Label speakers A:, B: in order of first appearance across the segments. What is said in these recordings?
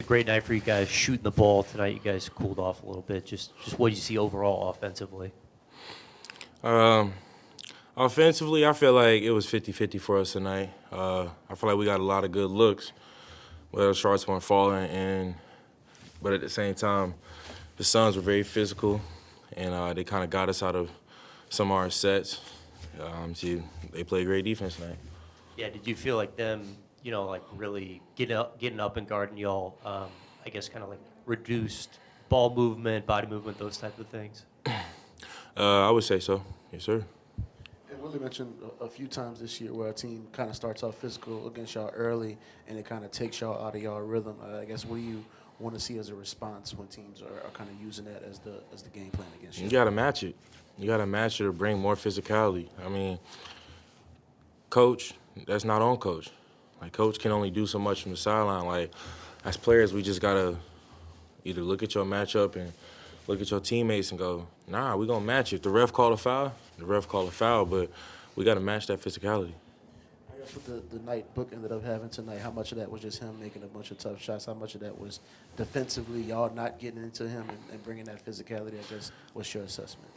A: great night for you guys shooting the ball tonight. You guys cooled off a little bit. Just what do you see overall offensively?
B: Offensively, I feel like it was 50-50 for us tonight. I feel like we got a lot of good looks, but the shots weren't falling. But at the same time, the Suns were very physical, and they kind of got us out of some of our sets. They played great defense tonight.
A: Yeah, did you feel like them, like really getting up and guarding y'all, I guess kind of like reduced ball movement, body movement, those type of things?
B: I would say so. Yes, sir.
C: And Willie mentioned a few times this year where a team kind of starts off physical against y'all early and it kind of takes y'all out of y'all rhythm. I guess what do you want to see as a response when teams are kind of using that as the game plan against you?
B: You got to match it. You got to match it to bring more physicality. I mean, coach, that's not on coach. Like, coach can only do so much from the sideline. Like, as players, we just got to either look at your matchup and look at your teammates and go, nah, we're going to match it. If the ref called a foul, the ref called a foul, but we got to match that physicality.
C: I guess what the night Book ended up having tonight, how much of that was just him making a bunch of tough shots? How much of that was defensively, y'all not getting into him and bringing that physicality? I guess, what's your assessment?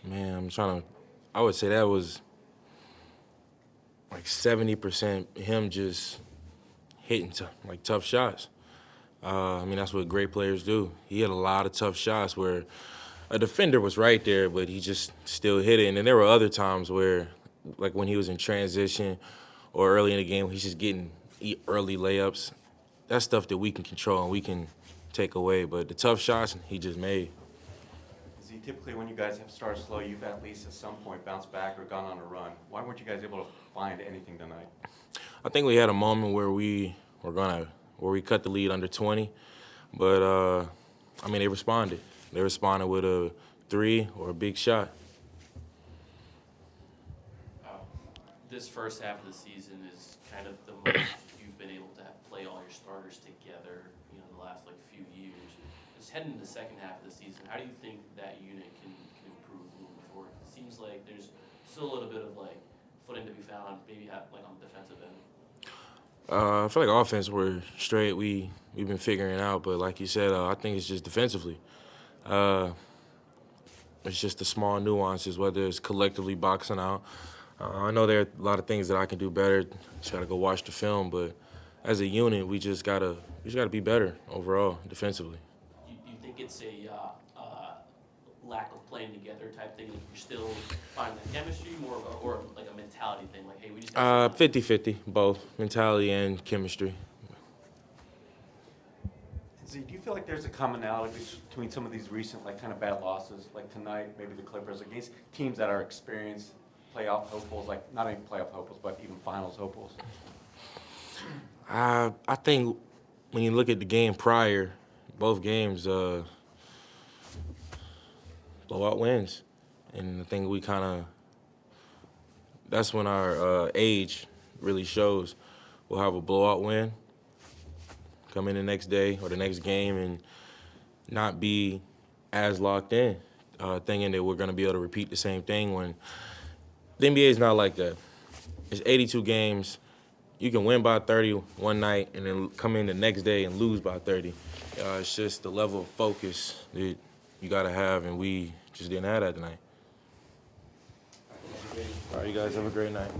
B: Man, I would say that was like 70% him just hitting tough shots. I mean, that's what great players do. He had a lot of tough shots where a defender was right there, but he just still hit it. And then there were other times where, like when he was in transition or early in the game, he's just getting early layups. That's stuff that we can control and we can take away. But the tough shots, he just made.
D: Typically, when you guys have started slow, you've at least at some point bounced back or gone on a run. Why weren't you guys able to find anything tonight?
B: I think we had a moment where we cut the lead under 20, but I mean, they responded. They responded with a three or a big shot.
E: This first half of the season is kind of the most you've been able to play all your starters together, the last few years. Just heading into the second half of the season, how do you think that unit can improve moving forward? It seems like there's still a little bit of footing to be found, maybe on the defensive end.
B: I feel like offense, we're straight. We've been figuring it out, but like you said, I think it's just defensively. It's just the small nuances, whether it's collectively boxing out. I know there are a lot of things that I can do better. Just gotta go watch the film, but as a unit, we just gotta be better overall defensively.
E: You think it's a lack of playing together type thing? Like you're still finding that chemistry, more of or like a mentality thing? Like, hey, we just
B: 50-50, both mentality and chemistry.
D: Do you feel like there's a commonality between some of these recent kind of bad losses, like tonight, maybe the Clippers, against teams that are experienced playoff hopefuls, like not even playoff hopefuls, but even finals hopefuls?
B: I think when you look at the game prior, both games, blowout wins. And I think that's when our age really shows. We'll have a blowout win, come in the next day or the next game and not be as locked in, thinking that we're going to be able to repeat the same thing when the NBA is not like that. It's 82 games. You can win by 30 one night and then come in the next day and lose by 30. It's just the level of focus that you got to have, and we just didn't have that tonight. All right, you guys have a great night.